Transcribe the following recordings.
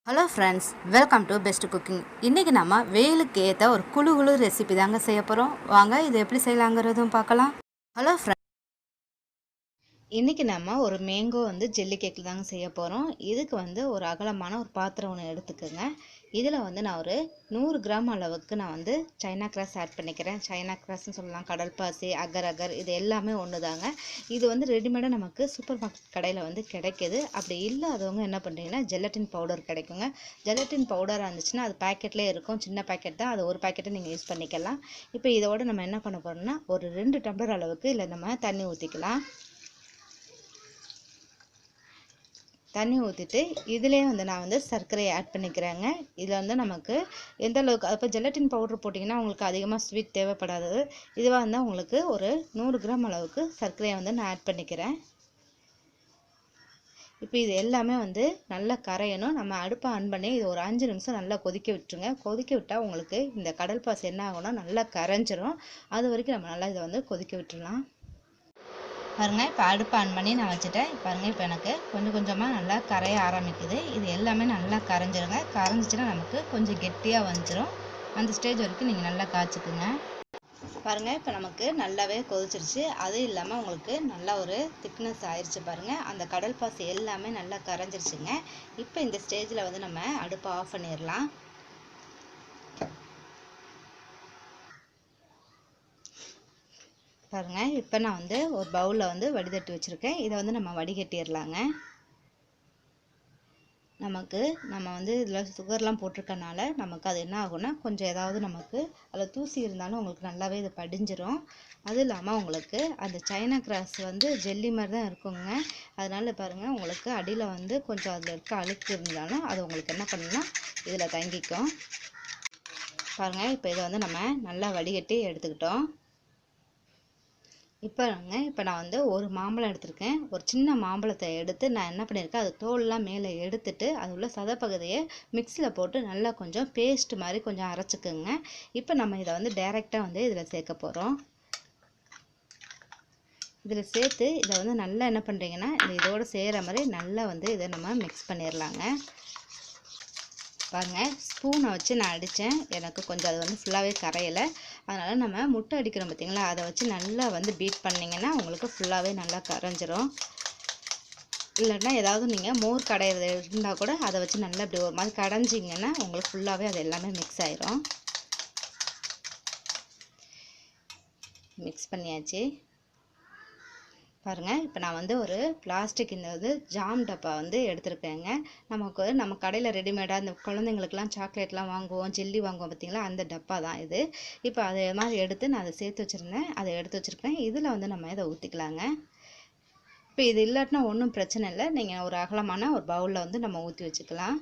Hello friends, welcome to best cooking. இன்றைக்கி நம்ம வெயிலுக்கு ஏற்ற ஒரு குழு ரெசிபி தாங்க செய்ய போகிறோம். வாங்க இது எப்படி செய்யலாங்கிறதும் பார்க்கலாம். ஹலோ ஃப்ரெண்ட்ஸ், இன்றைக்கி நம்ம ஒரு மேங்கோ ஜெல்லி கேக்கில் தாங்க செய்ய போகிறோம். இதுக்கு ஒரு அகலமான ஒரு பாத்திரம் ஒன்று எடுத்துக்கோங்க. இதில் நான் ஒரு 100 கிராம் அளவுக்கு நான் சைனா கிராஸ் ஆட் பண்ணிக்கிறேன். சைனா கிராஸ்ன்னு சொல்லலாம், கடல் பாசி, அகர் அகர், இது எல்லாமே ஒன்று தாங்க. இது ரெடிமேடாக நமக்கு சூப்பர் மார்க்கெட் கடையில் கிடைக்கிது. அப்படி இல்லாதவங்க என்ன பண்ணுறீங்கன்னா ஜெலட்டின் பவுடர் கிடைக்குங்க. ஜெலட்டின் பவுடராக இருந்துச்சுன்னா அது பேக்கெட்லேயே இருக்கும், சின்ன பேக்கெட் தான், அது ஒரு பேக்கெட்டை நீங்கள் யூஸ் பண்ணிக்கலாம். இப்போ இதோட நம்ம என்ன பண்ண போகிறோம்னா ஒரு 2 டம்ளர் அளவுக்கு இல்லை நம்ம தண்ணி ஊற்றிக்கலாம். தண்ணி ஊற்றிட்டு இதிலே நான் சர்க்கரையை ஆட் பண்ணிக்கிறேங்க. இதில் நமக்கு எந்த அளவுக்கு, அப்போ ஜெலட்டின் பவுடர் போட்டிங்கன்னா உங்களுக்கு அதிகமாக ஸ்வீட் தேவைப்படாது. இதுவாக இருந்தால் உங்களுக்கு ஒரு 100 கிராம் அளவுக்கு சர்க்கரையை நான் ஆட் பண்ணிக்கிறேன். இப்போ இது எல்லாமே நல்லா கரையணும். நம்ம அடுப்பை ஆன் பண்ணி இது ஒரு 5 நிமிஷம் நல்லா கொதிக்க விட்டுருங்க. கொதிக்க விட்டால் உங்களுக்கு இந்த கடல் பாசி என்ன ஆகும்னா நல்லா கரைஞ்சிரும். அது வரைக்கும் நம்ம நல்லா இதை கொதிக்க விட்டுடலாம். பாருங்கள், இப்போ அடுப்பு ஆன் பண்ணி நான் வச்சுட்டேன். பாருங்கள், இப்போ எனக்கு கொஞ்சம் கொஞ்சமாக நல்லா கரைய ஆரம்பிக்குது. இது எல்லாமே நல்லா கரைஞ்சிருங்க. கரைஞ்சிச்சுன்னா நமக்கு கொஞ்சம் கெட்டியாக வந்துடும். அந்த ஸ்டேஜ் வரைக்கும் நீங்கள் நல்லா காய்ச்சிக்குங்க. பாருங்கள், இப்போ நமக்கு நல்லாவே கொதிச்சிருச்சு. அது இல்லாமல் உங்களுக்கு நல்லா ஒரு திக்னஸ் ஆயிடுச்சு. பாருங்கள், அந்த கடல் பாசி எல்லாமே நல்லா கரைஞ்சிருச்சுங்க. இப்போ இந்த ஸ்டேஜில் நம்ம அடுப்பை ஆஃப் பண்ணிடலாம். பாருங்கள், இப்போ நான் ஒரு பவுலில் வடிகட்டி வச்சுருக்கேன். இதை நம்ம வடிகட்டிடலாங்க. நம்ம இதில் சுகர்லாம் போட்டிருக்கனால நமக்கு அது என்ன ஆகும்னா கொஞ்சம் ஏதாவது நமக்கு அதில் தூசி இருந்தாலும் உங்களுக்கு நல்லாவே இது படிஞ்சிரும். அதுவும் இல்லாமல் உங்களுக்கு அந்த சைனா கிராஸ் ஜெல்லி மாதிரி தான் இருக்குங்க. அதனால் பாருங்கள், உங்களுக்கு அடியில் கொஞ்சம் அதில் இருக்க அழுக்கு இருந்தாலும் அது உங்களுக்கு என்ன பண்ணுன்னா இதில் தங்கிக்கும். பாருங்கள், இப்போ இதை நம்ம நல்லா வடிகட்டி எடுத்துக்கிட்டோம். இப்போ நான் ஒரு மாம்பழம் எடுத்திருக்கேன். ஒரு சின்ன மாம்பழத்தை எடுத்து நான் என்ன பண்ணியிருக்கேன், அது தோல்லாம் மேலே எடுத்துட்டு அது உள்ள சதப்பகுதியை மிக்சியில் போட்டு நல்லா கொஞ்சம் பேஸ்ட் மாதிரி கொஞ்சம் அரைச்சிக்கோங்க. இப்போ நம்ம இதை டைரெக்டாக இதில் சேர்க்க போகிறோம். இதில் சேர்த்து இதை நல்லா என்ன பண்ணுறீங்கன்னா இதோடு செய்கிற மாதிரி நல்லா இதை நம்ம மிக்ஸ் பண்ணிடலாங்க. பாருங்கள், ஸ்பூனை வச்சு நான் அடித்தேன். எனக்கு கொஞ்சம் அது ஃபுல்லாகவே கரையலை. அதனால் நம்ம முட்டை அடிக்கிறோம் பார்த்திங்களா, அதை வச்சு நல்லா பீட் பண்ணிங்கன்னா உங்களுக்கு ஃபுல்லாகவே நல்லா கரைஞ்சிரும். இல்லைன்னா ஏதாவது நீங்கள் மோர் கடையிறது இருந்தால் கூட அதை வச்சு நல்லா இப்படி ஒரு மாதிரி கடைஞ்சிங்கன்னா உங்களுக்கு ஃபுல்லாகவே அது எல்லாமே மிக்ஸ் ஆயிரும். மிக்ஸ் பண்ணியாச்சு. பாருங்கள், இப்போ நான் ஒரு பிளாஸ்டிக் இந்த ஜாம் டப்பா எடுத்துருக்கேங்க. நம்ம கடையில் ரெடிமேடாக இந்த குழந்தைங்களுக்குலாம் சாக்லேட்லாம் வாங்குவோம், ஜெல்லி வாங்குவோம் பார்த்திங்களா, அந்த டப்பா தான் இது. இப்போ அதே மாதிரி எடுத்து நான் அதை சேர்த்து வச்சுருந்தேன், அதை எடுத்து வச்சுருக்கேன். இதில் நம்ம இதை ஊற்றிக்கலாங்க. இப்போ இது இல்லாட்டினா ஒன்றும் பிரச்சனை இல்லை, நீங்கள் ஒரு அகலமான ஒரு பவுலில் நம்ம ஊற்றி வச்சுக்கலாம்.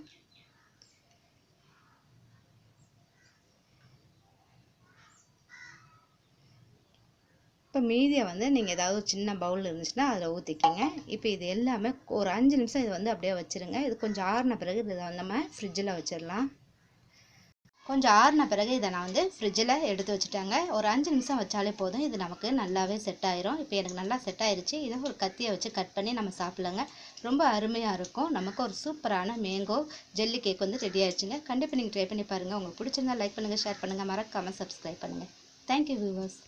இப்போ மீதியை நீங்கள் ஏதாவது சின்ன பவுல் இருந்துச்சுன்னா அதில் ஊற்றிக்கிங்க. இப்போ இது எல்லாமே ஒரு 5 நிமிஷம் இது அப்படியே வச்சுருங்க. இது கொஞ்சம் ஆறின பிறகு இதை நம்ம ஃப்ரிட்ஜில் வச்சிடலாம். கொஞ்சம் ஆறின பிறகு இதை நான் ஃப்ரிட்ஜில் எடுத்து வச்சுட்டாங்க. ஒரு 5 நிமிஷம் வச்சாலே போதும், இது நமக்கு நல்லாவே செட் ஆயிரும். இப்போ எனக்கு நல்லா செட் ஆயிடுச்சு. இதை ஒரு கத்தியை வச்சு கட் பண்ணி நம்ம சாப்பிடலாங்க. ரொம்ப அருமையாக இருக்கும். நமக்கு ஒரு சூப்பரான மேங்கோ ஜெல்லி கேக் ரெடி ஆயிடுச்சுங்க. கண்டிப்பாக நீங்கள் ட்ரை பண்ணி பாருங்கள். உங்களுக்கு பிடிச்சிருந்தா லைக் பண்ணுங்கள், ஷேர் பண்ணுங்கள், மறக்காமல் சப்ஸ்கிரைப் பண்ணுங்கள். Thank you viewers.